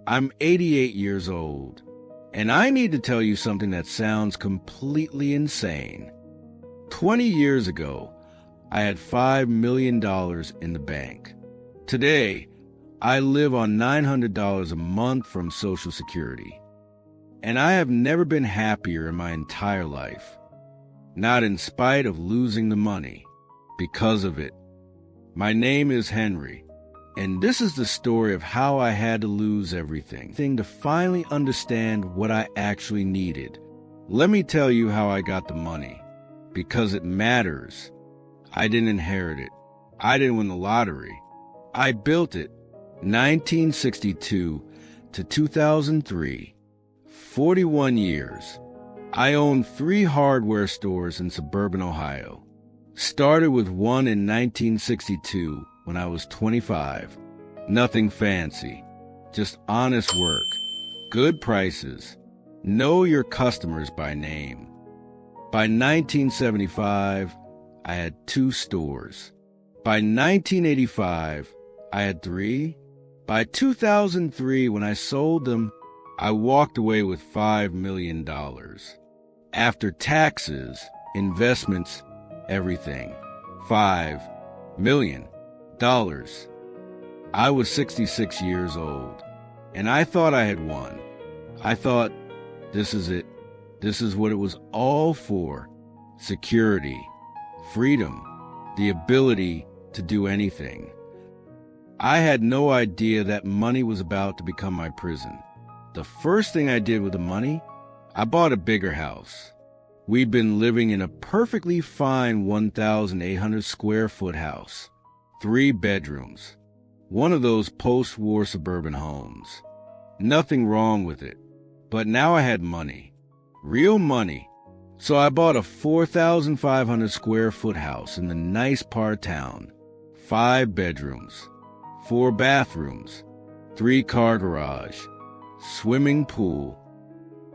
I'm 88 years old, and I need to tell you something that sounds completely insane. 20 years ago, I had $5 million in the bank. Today, I live on $900 a month from Social Security. And I have never been happier in my entire life. Not in spite of losing the money, because of it. My name is Henry, and this is the story of how I had to lose everything to finally understand what I actually needed. Let me tell you how I got the money, because it matters. I didn't inherit it. I didn't win the lottery. I built it. 1962 to 2003, 41 years. I owned 3 hardware stores in suburban Ohio. Started with one in 1962 when I was 25. Nothing fancy, just honest work, good prices, know your customers by name. By 1975, I had 2 stores. By 1985, I had 3. By 2003, when I sold them, I walked away with $5 million. After taxes, investments, everything. $5 million. I was 66 years old, and I thought I had won. I thought, this is it. This is what it was all for. Security, freedom, the ability to do anything. I had no idea that money was about to become my prison. The first thing I did with the money, I bought a bigger house. We'd been living in a perfectly fine 1,800 square foot house, 3 bedrooms, one of those post-war suburban homes. Nothing wrong with it, but now I had money, real money. So I bought a 4,500 square foot house in the nice part of town, 5 bedrooms, 4 bathrooms, 3-car garage, swimming pool.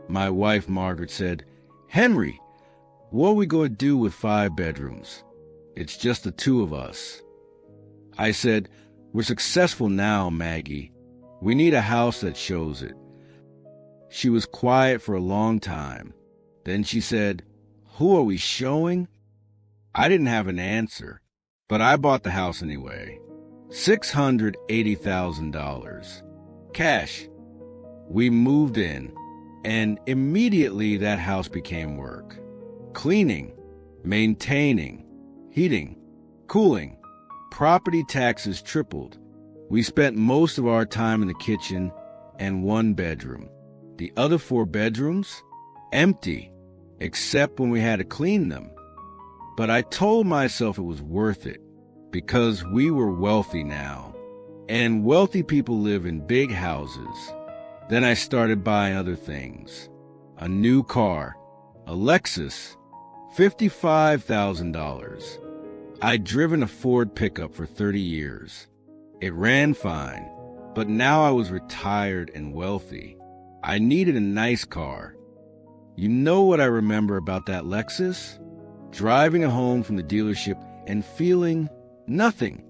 My wife, Margaret, said, "Henry, what are we going to do with 5 bedrooms? It's just the 2 of us." I said, "We're successful now, Maggie. We need a house that shows it." She was quiet for a long time. Then she said, "Who are we showing?" I didn't have an answer, but I bought the house anyway. $680,000. Cash. We moved in, and immediately that house became work. Cleaning, maintaining, heating, cooling. Property taxes tripled. We spent most of our time in the kitchen and 1 bedroom. The other 4 bedrooms, empty, except when we had to clean them. But I told myself it was worth it, because we were wealthy now, and wealthy people live in big houses. Then I started buying other things. A new car, a Lexus, $55,000. I'd driven a Ford pickup for 30 years. It ran fine, but now I was retired and wealthy. I needed a nice car. You know what I remember about that Lexus? Driving it home from the dealership and feeling nothing.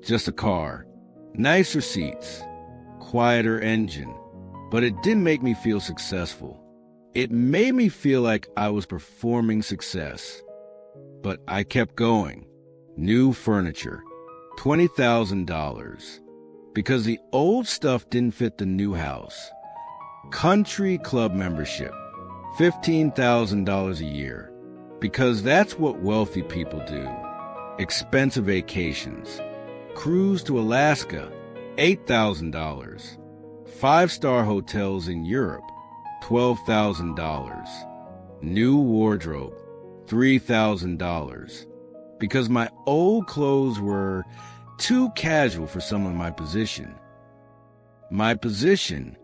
Just a car. Nicer seats. Quieter engine. But it didn't make me feel successful. It made me feel like I was performing success. But I kept going. New furniture. $20,000. Because the old stuff didn't fit the new house. Country club membership. $15,000 a year. Because that's what wealthy people do. Expensive vacations. Cruise to Alaska. $8,000. 5-star hotels in Europe. $12,000. New wardrobe. $3,000. Because my old clothes were too casual for someone in my position. My position?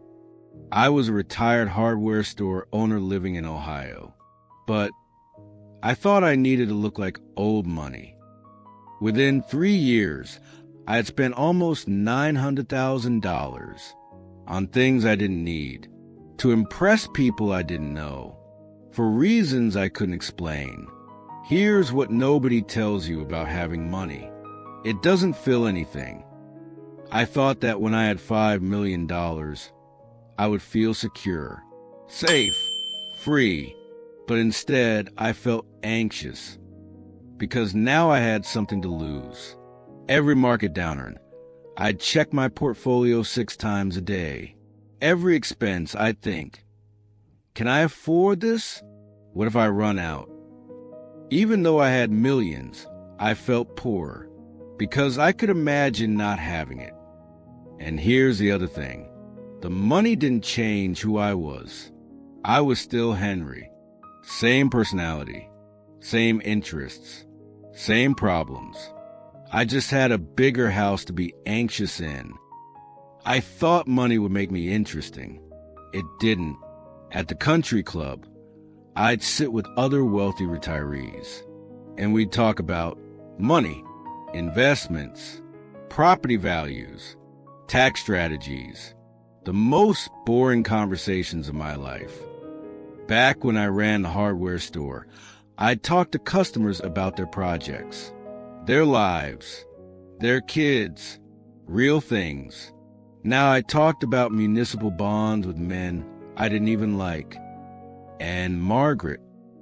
I was a retired hardware store owner living in Ohio. But I thought I needed to look like old money. Within 3 years, I had spent almost $900,000 on things I didn't need, to impress people I didn't know, for reasons I couldn't explain. Here's what nobody tells you about having money. It doesn't fill anything. I thought that when I had $5 million, I would feel secure, safe, free, but instead I felt anxious because now I had something to lose. Every market downturn, I'd check my portfolio 6 times a day. Every expense, I'd think, can I afford this? What if I run out? Even though I had millions, I felt poor because I could imagine not having it. And here's the other thing. The money didn't change who I was. I was still Henry. Same personality, same interests, same problems. I just had a bigger house to be anxious in. I thought money would make me interesting. It didn't. At the country club, I'd sit with other wealthy retirees, and we'd talk about money, investments, property values, tax strategies, the most boring conversations of my life. Back when I ran the hardware store, I'd talk to customers about their projects, their lives, their kids, real things. Now I talked about municipal bonds with men I didn't even like. And Margaret,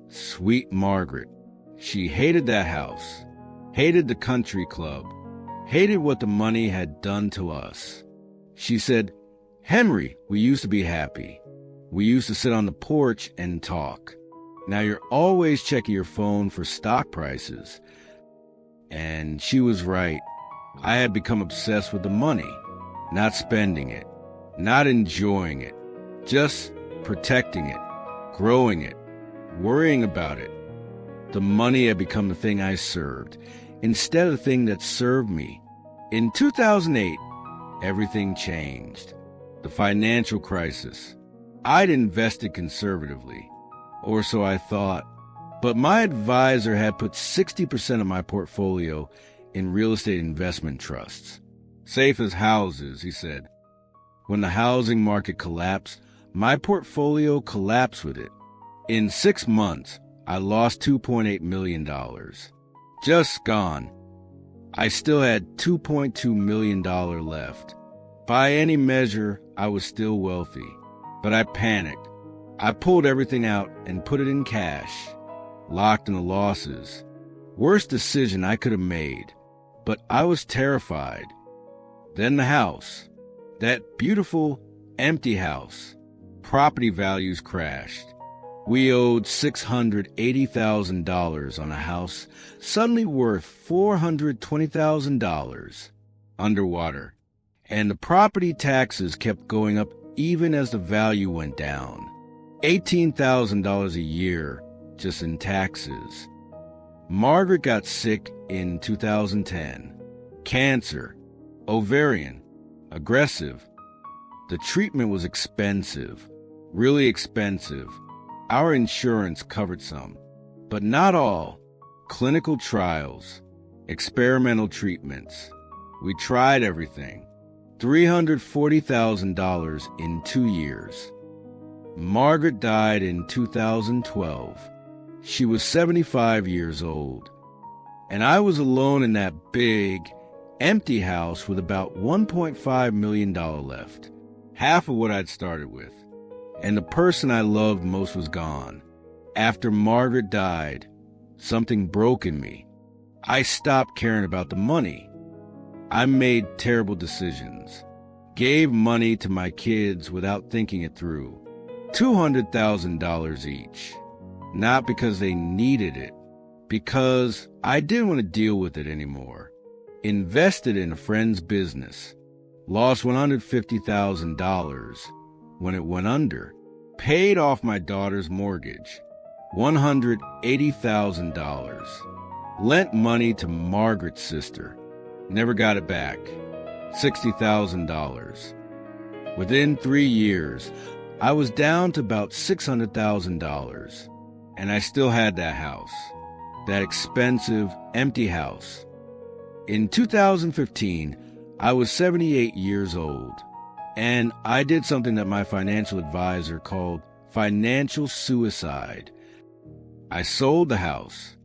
sweet Margaret, she hated that house, hated the country club, hated what the money had done to us. She said, "Henry, we used to be happy. We used to sit on the porch and talk. Now you're always checking your phone for stock prices." And she was right. I had become obsessed with the money, not spending it, not enjoying it, just protecting it, growing it, worrying about it. The money had become the thing I served, instead of the thing that served me. In 2008, everything changed. The financial crisis. I'd invested conservatively, or so I thought, but my advisor had put 60% of my portfolio in real estate investment trusts. Safe as houses, he said. When the housing market collapsed, my portfolio collapsed with it. In 6 months, I lost $2.8 million. Just gone. I still had $2.2 million left. By any measure, I was still wealthy. But I panicked. I pulled everything out and put it in cash, locked in the losses. Worst decision I could have made. But I was terrified. Then the house. That beautiful, empty house. Property values crashed. We owed $680,000 on a house suddenly worth $420,000 underwater. And the property taxes kept going up even as the value went down. $18,000 a year just in taxes. Margaret got sick in 2010. Cancer, ovarian, aggressive. The treatment was expensive, really expensive. Our insurance covered some, but not all. Clinical trials, experimental treatments. We tried everything. $340,000 in 2 years. Margaret died in 2012. She was 75 years old. And I was alone in that big, empty house with about $1.5 million left. Half of what I'd started with. And the person I loved most was gone. After Margaret died, something broke in me. I stopped caring about the money. I made terrible decisions. Gave money to my kids without thinking it through. $200,000 each. Not because they needed it, because I didn't want to deal with it anymore. Invested in a friend's business. Lost $150,000 when it went under. Paid off my daughter's mortgage. $180,000. Lent money to Margaret's sister. Never got it back. $60,000. Within 3 years, I was down to about $600,000. And I still had that house. That expensive, empty house. In 2015, I was 78 years old. And I did something that my financial advisor called financial suicide. I sold the house.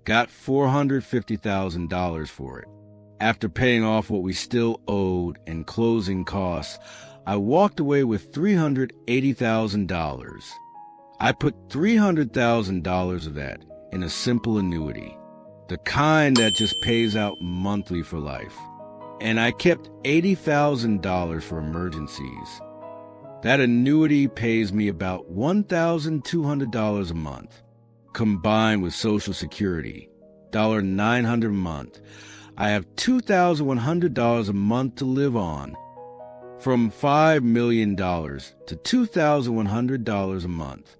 Got $450,000 for it. After paying off what we still owed and closing costs, I walked away with $380,000. I put $300,000 of that in a simple annuity, the kind that just pays out monthly for life. And I kept $80,000 for emergencies. That annuity pays me about $1,200 a month. Combined with Social Security, $900 a month, I have $2,100 a month to live on. From $5 million to $2,100 a month.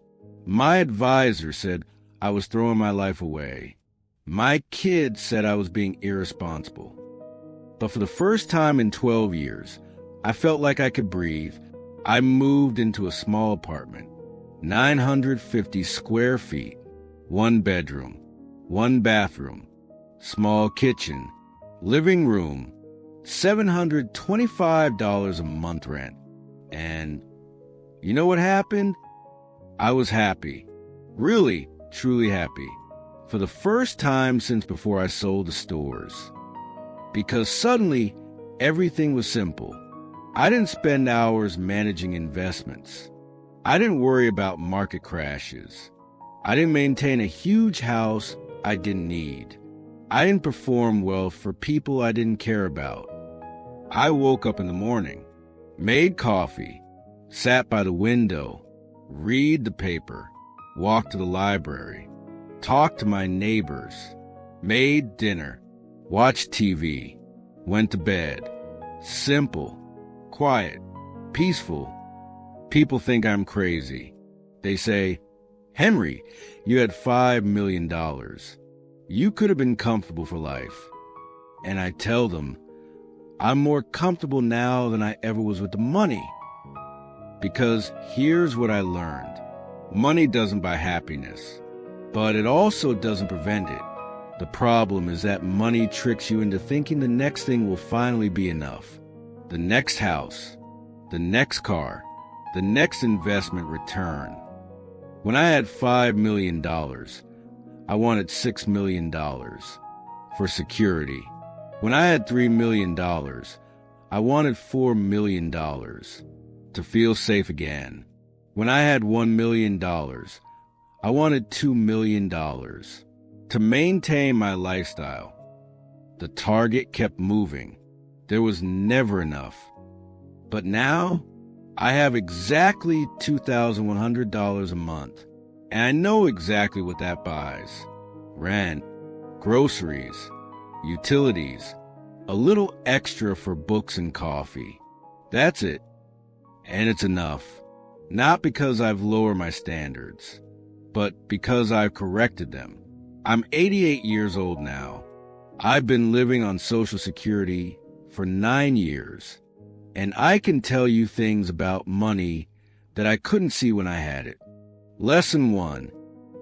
My advisor said I was throwing my life away. My kids said I was being irresponsible. But for the first time in 12 years, I felt like I could breathe. I moved into a small apartment, 950 square feet, 1 bedroom, 1 bathroom, small kitchen, living room, $725 a month rent. And you know what happened? I was happy. Really, truly happy. For the first time since before I sold the stores. Because suddenly, everything was simple. I didn't spend hours managing investments. I didn't worry about market crashes. I didn't maintain a huge house I didn't need. I didn't perform well for people I didn't care about. I woke up in the morning, made coffee, sat by the window, read the paper, walked to the library, talked to my neighbors, made dinner, watched TV, went to bed. Simple, quiet, peaceful. People think I'm crazy. They say, "Henry, you had $5 million. You could have been comfortable for life." And I tell them, I'm more comfortable now than I ever was with the money. Because here's what I learned. Money doesn't buy happiness, but it also doesn't prevent it. The problem is that money tricks you into thinking the next thing will finally be enough. The next house, the next car, the next investment return. When I had $5 million, I wanted $6 million for security. When I had $3 million, I wanted $4 million to feel safe again. When I had $1 million, I wanted $2 million to maintain my lifestyle. The target kept moving. There was never enough. But now, I have exactly $2,100 a month, and I know exactly what that buys. Rent, groceries, utilities, a little extra for books and coffee. That's it. And it's enough. Not because I've lowered my standards, but because I've corrected them. I'm 88 years old now. I've been living on Social Security for 9 years, and I can tell you things about money that I couldn't see when I had it. Lesson 1.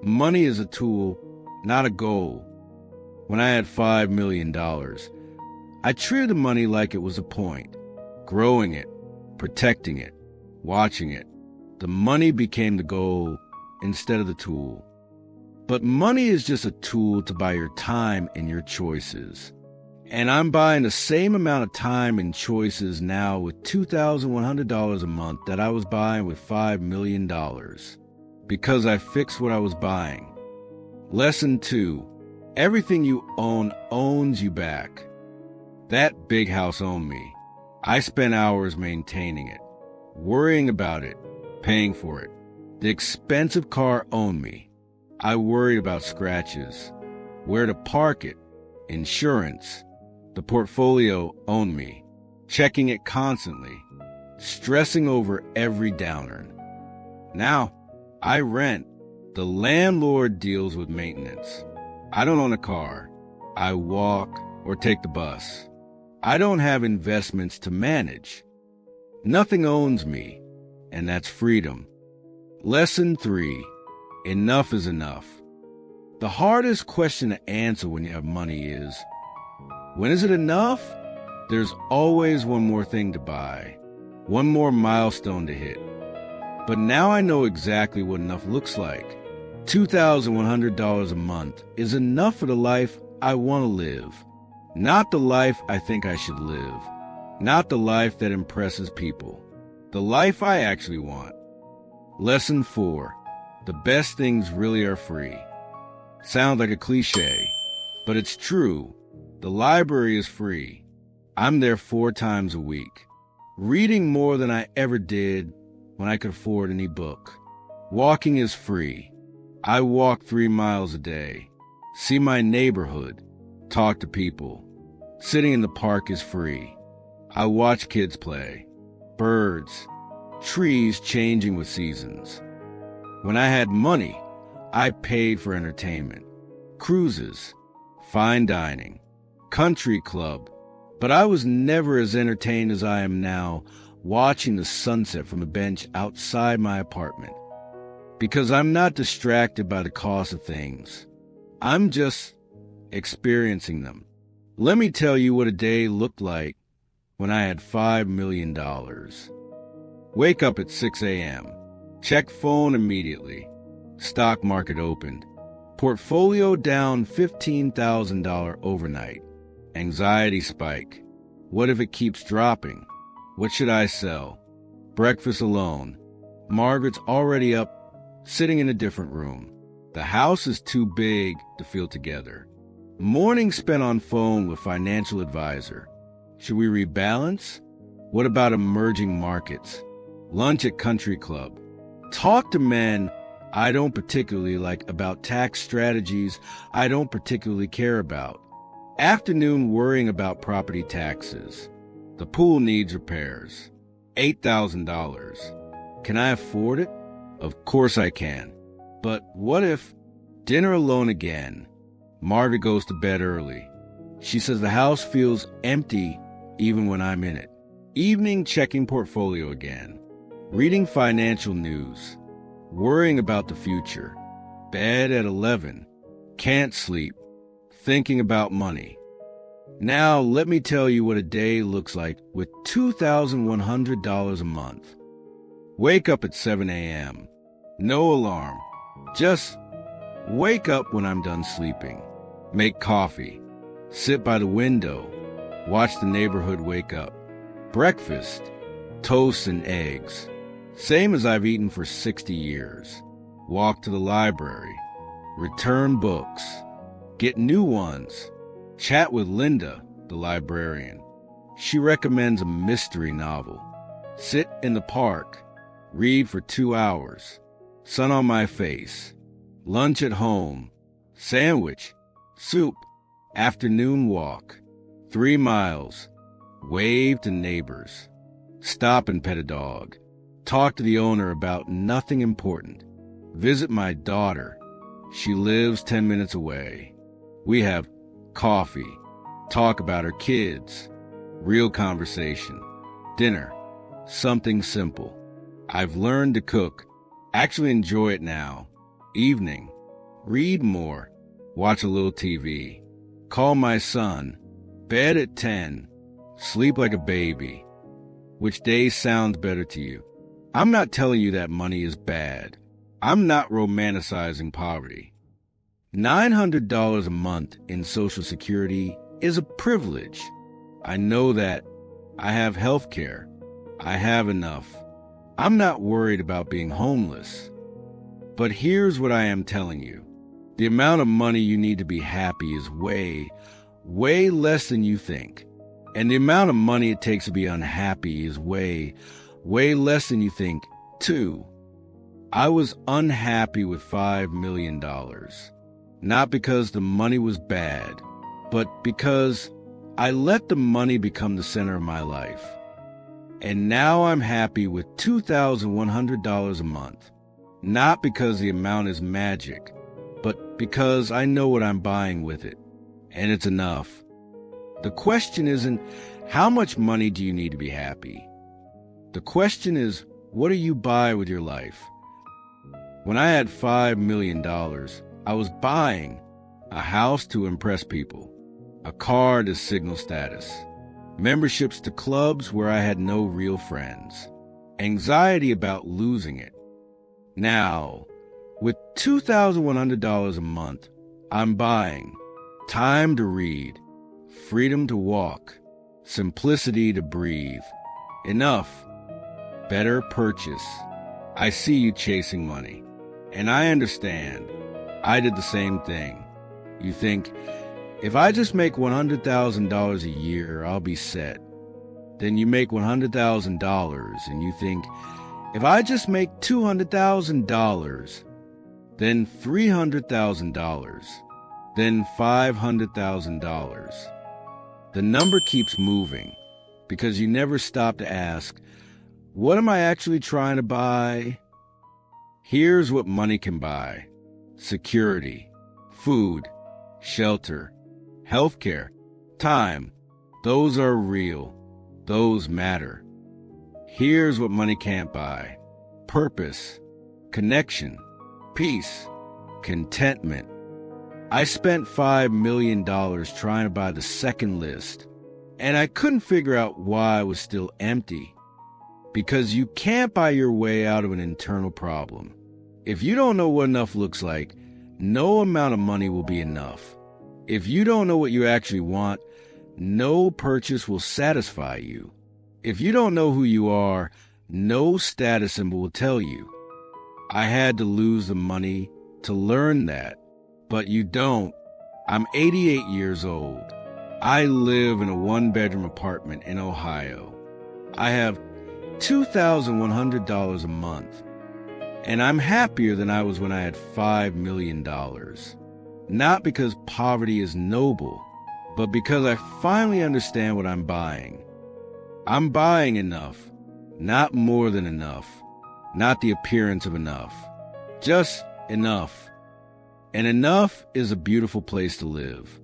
Money is a tool, not a goal. When I had $5 million, I treated the money like it was a point, growing it, protecting it, watching it. The money became the goal instead of the tool. But money is just a tool to buy your time and your choices. And I'm buying the same amount of time and choices now with $2,100 a month that I was buying with $5 million. Because I fixed what I was buying. Lesson 2. Everything you own owns you back. That big house owned me. I spent hours maintaining it, worrying about it, paying for it. The expensive car owned me. I worried about scratches, where to park it, insurance. The portfolio owned me, checking it constantly, stressing over every downer. Now, I rent. The landlord deals with maintenance. I don't own a car. I walk or take the bus. I don't have investments to manage. Nothing owns me, and that's freedom. Lesson 3. Enough is enough. The hardest question to answer when you have money is, when is it enough? There's always one more thing to buy, one more milestone to hit. But now I know exactly what enough looks like. $2,100 a month is enough for the life I want to live. Not the life I think I should live. Not the life that impresses people. the life I actually want. Lesson 4. The best things really are free. Sounds like a cliche, but it's true. The library is free. I'm there 4 times a week, reading more than I ever did when I could afford any book. Walking is free. I walk 3 miles a day, see my neighborhood, talk to people. Sitting in the park is free. I watch kids play, birds, trees changing with seasons. When I had money, I paid for entertainment, cruises, fine dining, country club, but I was never as entertained as I am now watching the sunset from a bench outside my apartment. Because I'm not distracted by the cost of things. I'm just experiencing them. Let me tell you what a day looked like when I had $5 million. Wake up at 6 a.m. Check phone immediately. Stock market opened. Portfolio down $15,000 overnight. Anxiety spike. What if it keeps dropping? What should I sell? Breakfast alone. Margaret's already up, sitting in a different room. The house is too big to feel together. Morning spent on phone with financial advisor. Should we rebalance? What about emerging markets? Lunch at country club. Talk to men I don't particularly like about tax strategies I don't particularly care about. Afternoon worrying about property taxes. The pool needs repairs. $8,000. Can I afford it? Of course I can. But what if dinner alone again? Margaret goes to bed early. She says the house feels empty even when I'm in it. Evening checking portfolio again. Reading financial news. Worrying about the future. Bed at 11. Can't sleep. Thinking about money. Now let me tell you what a day looks like with $2,100 a month. Wake up at 7 a.m. No alarm. Just wake up when I'm done sleeping. Make coffee. Sit by the window. Watch the neighborhood wake up. Breakfast. Toast and eggs. Same as I've eaten for 60 years. Walk to the library. Return books. Get new ones. Chat with Linda, the librarian. She recommends a mystery novel. Sit in the park. Read for 2 hours. Sun on my face. Lunch at home. Sandwich. Soup. Afternoon walk. 3 miles. Wave to neighbors. Stop and pet a dog. Talk to the owner about nothing important. Visit my daughter. She lives 10 minutes away. We have coffee. Talk about her kids. Real conversation. Dinner. Something simple. I've learned to cook. Actually enjoy it now. Evening. Read more. Watch a little TV. Call my son. Bed at 10. Sleep like a baby. Which day sounds better to you? I'm not telling you that money is bad. I'm not romanticizing poverty. $900 a month in Social Security is a privilege. I know that. I have health care. I have enough. I'm not worried about being homeless. But here's what I am telling you. The amount of money you need to be happy is way less than you think. And the amount of money it takes to be unhappy is way less than you think, too. I was unhappy with $5 million. Not because the money was bad, but because I let the money become the center of my life. And now I'm happy with $2,100 a month. Not because the amount is magic, but because I know what I'm buying with it. And it's enough. The question isn't, how much money do you need to be happy? The question is, what do you buy with your life? When I had $5 million, I was buying a house to impress people, a car to signal status, memberships to clubs where I had no real friends, anxiety about losing it. Now, with $2,100 a month, I'm buying time to read, freedom to walk, simplicity to breathe, enough, better purchase. I see you chasing money, and I understand. I did the same thing. You think, if I just make $100,000 a year, I'll be set. Then you make $100,000, and you think, if I just make $200,000, then $300,000, then $500,000. The number keeps moving because you never stop to ask, what am I actually trying to buy? Here's what money can buy: security, food, shelter, healthcare, time. Those are real. Those matter. Here's what money can't buy: purpose, connection, peace, contentment. I spent $5 million trying to buy the second list, and I couldn't figure out why I was still empty. Because you can't buy your way out of an internal problem. If you don't know what enough looks like, no amount of money will be enough. If you don't know what you actually want, no purchase will satisfy you. If you don't know who you are, no status symbol will tell you. I had to lose the money to learn that. But you don't. I'm 88 years old. I live in a one-bedroom apartment in Ohio. I have $2,100 a month, and I'm happier than I was when I had $5 million. Not because poverty is noble, but because I finally understand what I'm buying. I'm buying enough, not more than enough, not the appearance of enough, just enough. And enough is a beautiful place to live.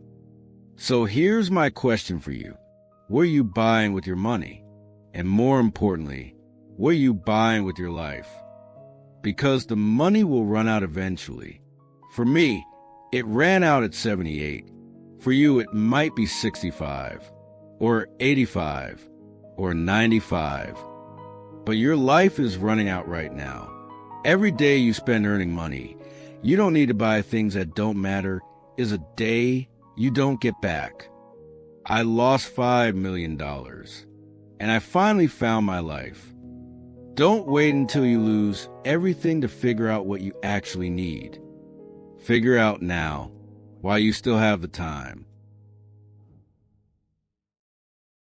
So here's my question for you. What are you buying with your money? And more importantly, what are you buying with your life? Because the money will run out eventually. For me, it ran out at 78. For you, it might be 65, or 85, or 95. But your life is running out right now. Every day you spend earning money, you don't need to buy things that don't matter, is a day you don't get back. I lost $5 million. And I finally found my life. Don't wait until you lose everything to figure out what you actually need. Figure out now, while you still have the time.